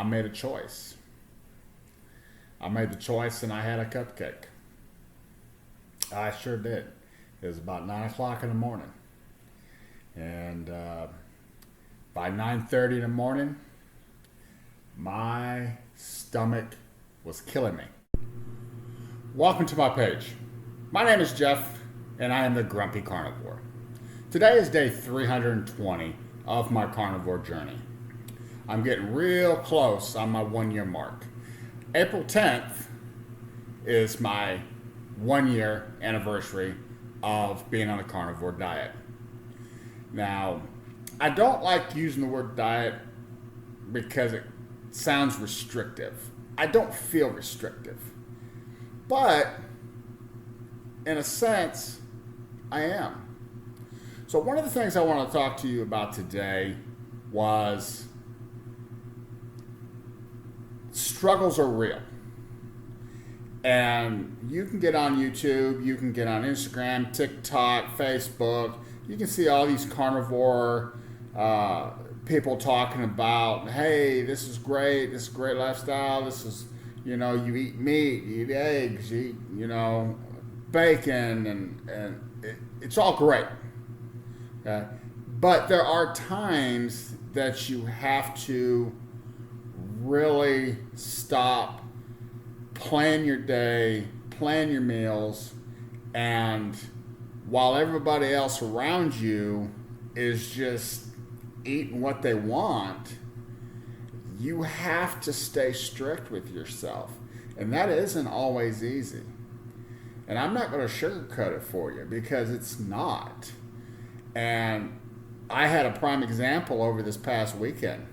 I made a choice. I made the choice and I had a cupcake. I sure did. It was about 9 o'clock in the morning. And by 9:30 in the morning, my stomach was killing me. Welcome to my page. My name is Jeff, and I am the Grumpy Carnivore. Today is day 320 of my carnivore journey. I'm getting real close on my 1 year mark. April 10th is my 1 year anniversary of being on a carnivore diet. Now, I don't like using the word diet because it sounds restrictive. I don't feel restrictive. But, in a sense, I am. So one of the things I want to talk to you about today was struggles are real. And you can get on YouTube, you can get on Instagram, TikTok, Facebook. You can see all these carnivore people talking about, hey, this is great lifestyle. This is, you eat meat, you eat eggs, you eat, bacon, and it's all great. Okay? But there are times that you have to really stop, plan your day, plan your meals, and while everybody else around you is just eating what they want, you have to stay strict with yourself. And that isn't always easy. And I'm not going to sugarcoat it for you because it's not. And I had a prime example over this past weekend.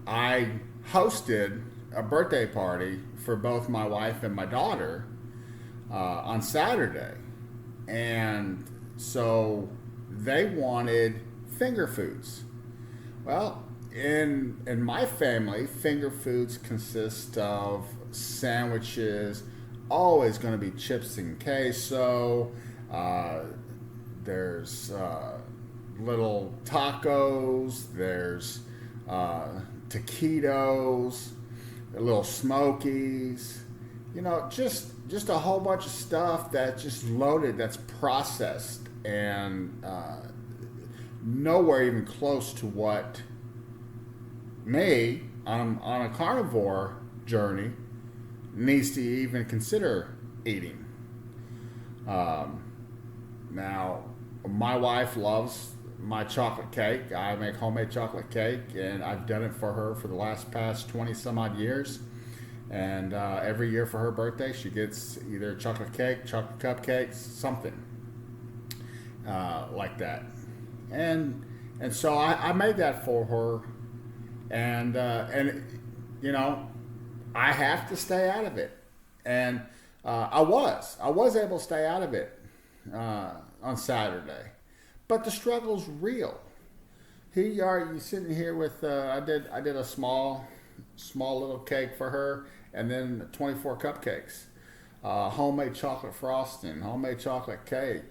I hosted a birthday party for both my wife and my daughter on Saturday. And so they wanted finger foods. Well, in my family, finger foods consist of sandwiches, always going to be chips and queso. There's little tacos. There's taquitos, little smokies. Just a whole bunch of stuff that's just loaded, that's processed, and nowhere even close to what me on a carnivore journey needs to even consider eating. Now, my wife loves my chocolate cake. I make homemade chocolate cake, and I've done it for her for the past 20 some odd years. And every year for her birthday, she gets either chocolate cake, chocolate cupcakes, something like that. And so I made that for her, and I have to stay out of it. And I was able to stay out of it on Saturday, but the struggle's real. Here you are, you sitting here with I did a small little cake for her, and then 24 cupcakes, homemade chocolate frosting, homemade chocolate cake.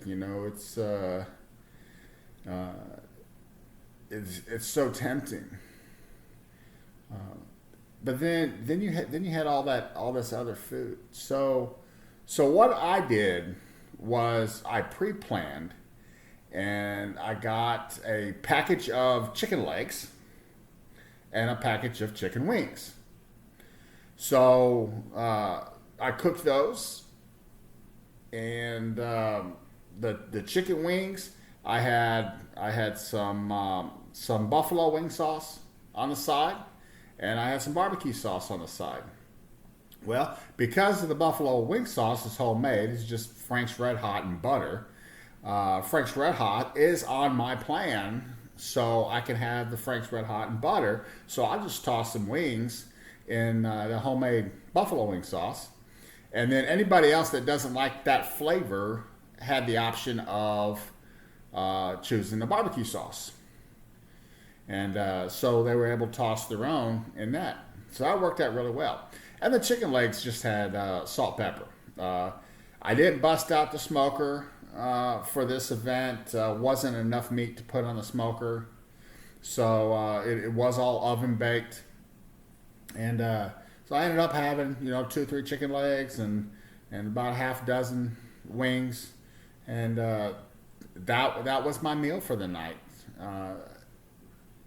It's so tempting. But then you had all this other food. So what I did was I pre-planned, and I got a package of chicken legs and a package of chicken wings. So I cooked those, and the chicken wings, I had some buffalo wing sauce on the side, and I had some barbecue sauce on the side. Well, because of the buffalo wing sauce is homemade, it's just Frank's Red Hot and butter. Frank's Red Hot is on my plan, so I can have the Frank's Red Hot and butter. So I'll just toss some wings in the homemade buffalo wing sauce. And then anybody else that doesn't like that flavor had the option of choosing the barbecue sauce. And so they were able to toss their own in that. So that worked out really well. And the chicken legs just had salt, pepper. I didn't bust out the smoker for this event. Wasn't enough meat to put on the smoker. So it was all oven baked, and so I ended up having 2 or 3 chicken legs and about a half dozen wings, and that was my meal for the night.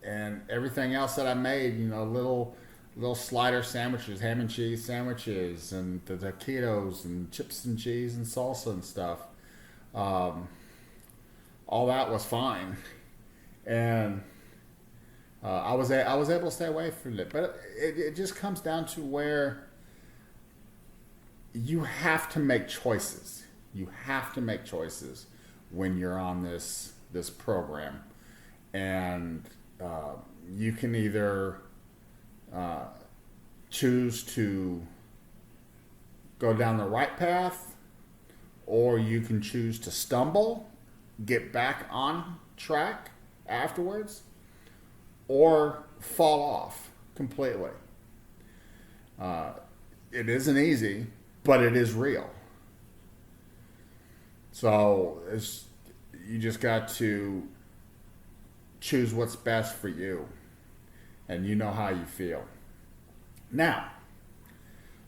And everything else that I made, little slider sandwiches, ham and cheese sandwiches, and the taquitos and chips and cheese and salsa and stuff. Um, all that was fine, and I was able to stay away from it. But it just comes down to where you have to make choices. You have to make choices when you're on this program, and you can either choose to go down the right path, or you can choose to stumble, get back on track afterwards, or fall off completely. It isn't easy, but it is real. So you just got to choose what's best for you, and you know how you feel. Now,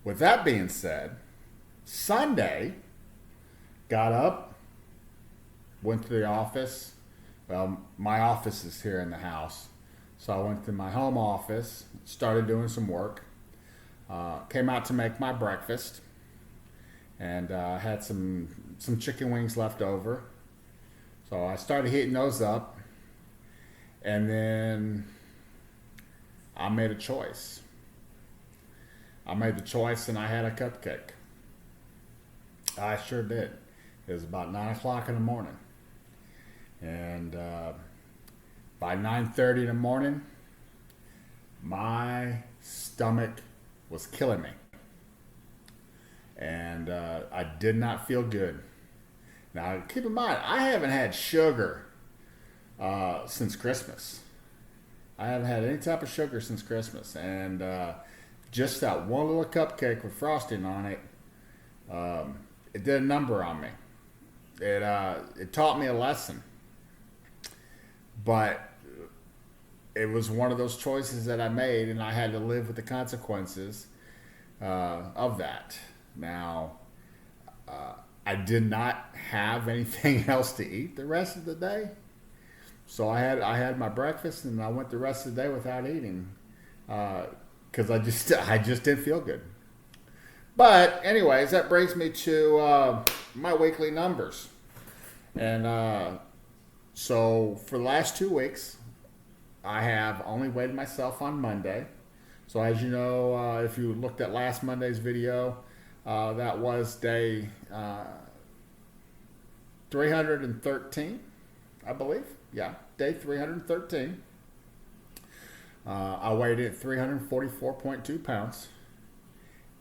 with that being said, Sunday, got up, went to the office. Well, my office is here in the house. So I went to my home office, started doing some work, came out to make my breakfast, and had some chicken wings left over. So I started heating those up, and then I made a choice. I made the choice, and I had a cupcake. I sure did. It was about 9 o'clock in the morning. And by 9:30 in the morning, my stomach was killing me. And I did not feel good. Now, keep in mind, I haven't had sugar since Christmas. I haven't had any type of sugar since Christmas. And just that one little cupcake with frosting on it, it did a number on me. It taught me a lesson. But it was one of those choices that I made, and I had to live with the consequences of that. Now, I did not have anything else to eat the rest of the day, so I had my breakfast, and I went the rest of the day without eating because I just didn't feel good. But anyways, that brings me to my weekly numbers, and so for the last 2 weeks, I have only weighed myself on Monday. So as you know, if you looked at last Monday's video, that was day 313, I believe. Yeah, day 313. I weighed in at 344.2 pounds.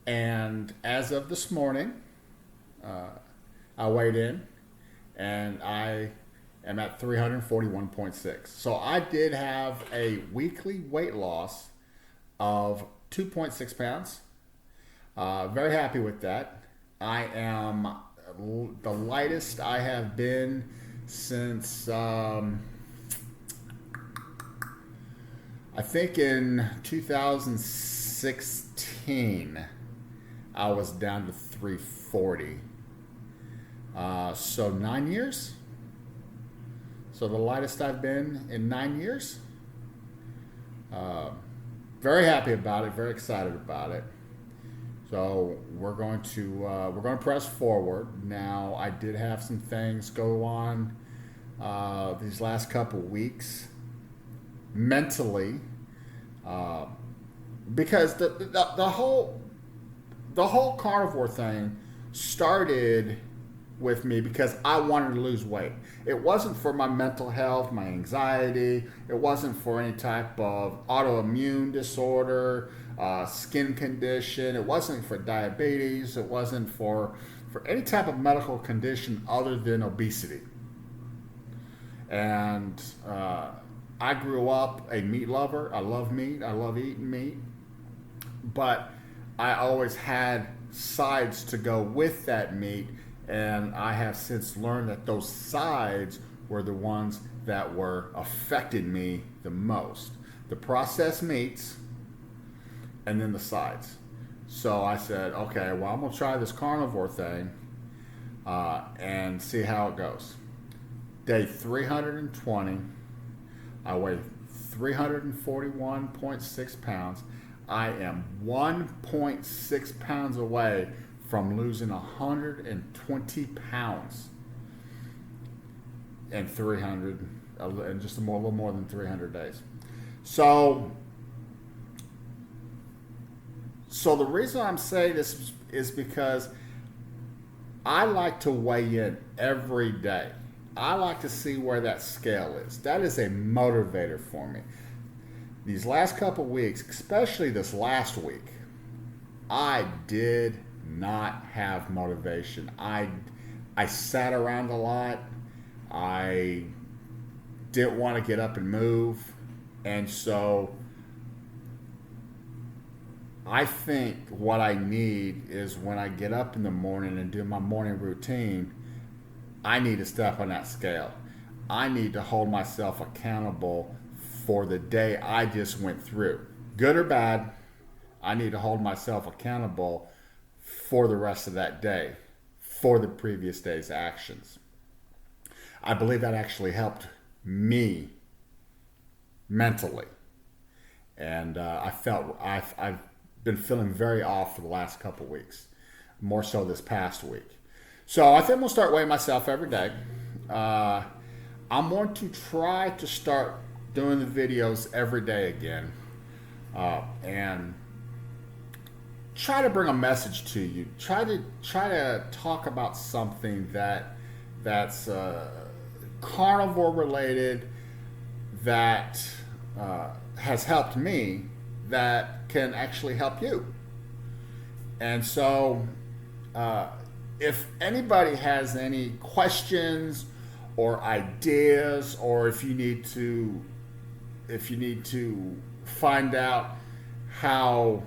And as of this morning, I weighed in, and I am at 341.6. So I did have a weekly weight loss of 2.6 pounds. Very happy with that. I am the lightest I have been since I think in 2016 I was down to 340. So 9 years. So the lightest I've been in 9 years. Very happy about it. Very excited about it. So we're going to press forward. Now I did have some things go on these last couple weeks mentally, because the whole carnivore thing started with me because I wanted to lose weight. It wasn't for my mental health, my anxiety. It wasn't for any type of autoimmune disorder, skin condition. It wasn't for diabetes. It wasn't for any type of medical condition other than obesity. And I grew up a meat lover. I love meat. I love eating meat. But I always had sides to go with that meat. And I have since learned that those sides were the ones that were affecting me the most. The processed meats and then the sides. So I said, okay, well, I'm going to try this carnivore thing and see how it goes. Day 320, I weigh 341.6 pounds. I am 1.6 pounds away from losing 120 pounds in just a little more than 300 days. So the reason I'm saying this is because I like to weigh in every day. I like to see where that scale is. That is a motivator for me. These last couple weeks, especially this last week, I did not have motivation. I sat around a lot. I didn't want to get up and move. And so I think what I need is when I get up in the morning and do my morning routine, I need to step on that scale. I need to hold myself accountable for the day I just went through. Good or bad, I need to hold myself accountable for the rest of that day, for the previous day's actions. I believe that actually helped me mentally. And I've been feeling very off for the last couple weeks, more so this past week. So I think I'm going to start weighing myself every day. I'm going to try to start doing the videos every day again, and try to bring a message to you. Try to talk about something that's carnivore related, that has helped me, that can actually help you. And so if anybody has any questions or ideas, or if you need to find out how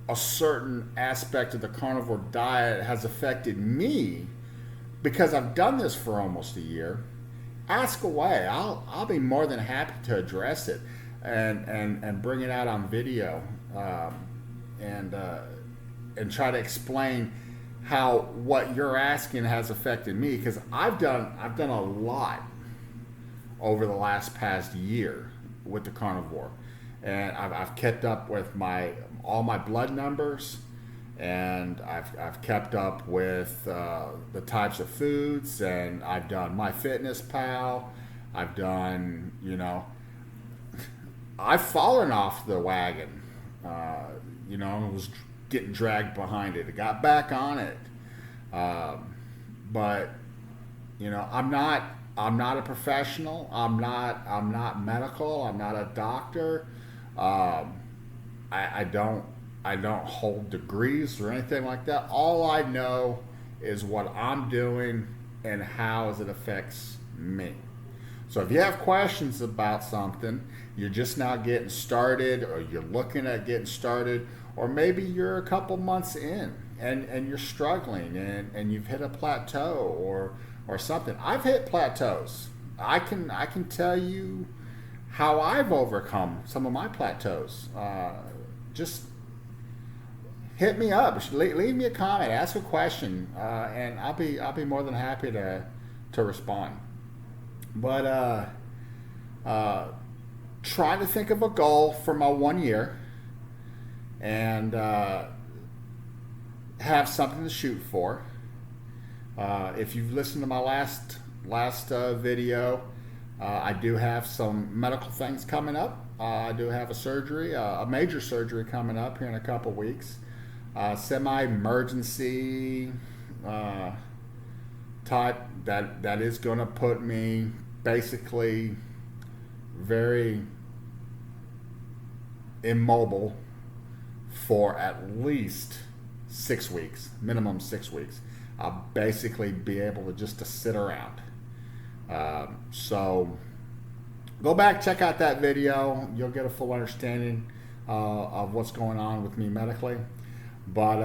a certain aspect of the carnivore diet has affected me, because I've done this for almost a year, ask away. I'll be more than happy to address it and bring it out on video, and try to explain how what you're asking has affected me, because I've done a lot over the past year with the carnivore, and I've kept up with all my blood numbers, and I've kept up with the types of foods, and I've done MyFitnessPal. I've done, I've fallen off the wagon, was getting dragged behind it. I got back on it, but I'm not a professional. I'm not medical. I'm not a doctor. I don't hold degrees or anything like that. All I know is what I'm doing and how it affects me. So if you have questions about something, you're just now getting started, or you're looking at getting started, or maybe you're a couple months in and you're struggling and you've hit a plateau or something. I've hit plateaus. I can tell you how I've overcome some of my plateaus. Just hit me up. Leave me a comment. Ask a question, and I'll be more than happy to respond. But try to think of a goal for my 1 year, and have something to shoot for. If you've listened to my last video, I do have some medical things coming up. I do have a major surgery coming up here in a couple weeks. Semi-emergency type that is going to put me basically very immobile for at least 6 weeks, minimum 6 weeks. I'll basically be able to sit around. So go back, check out that video. You'll get a full understanding of what's going on with me medically. But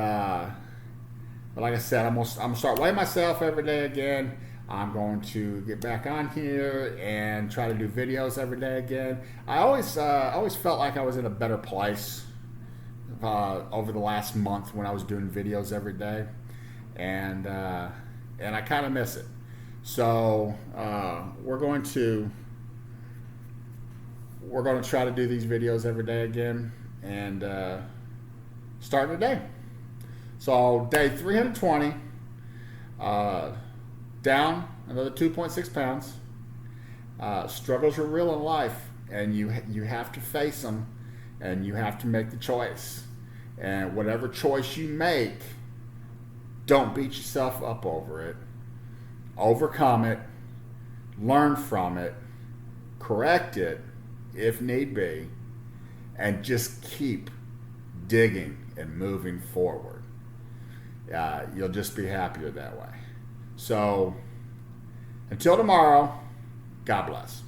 like I said, I'm gonna start weighing myself every day again. I'm going to get back on here and try to do videos every day again. I always felt like I was in a better place over the last month when I was doing videos every day, and I kind of miss it. So we're going to try to do these videos every day again, and start today. So day 320. Down another 2.6 pounds. Struggles are real in life, and you have to face them, and you have to make the choice. And whatever choice you make, don't beat yourself up over it. Overcome it, learn from it, correct it if need be, and just keep digging and moving forward. You'll just be happier that way. So, until tomorrow, God bless.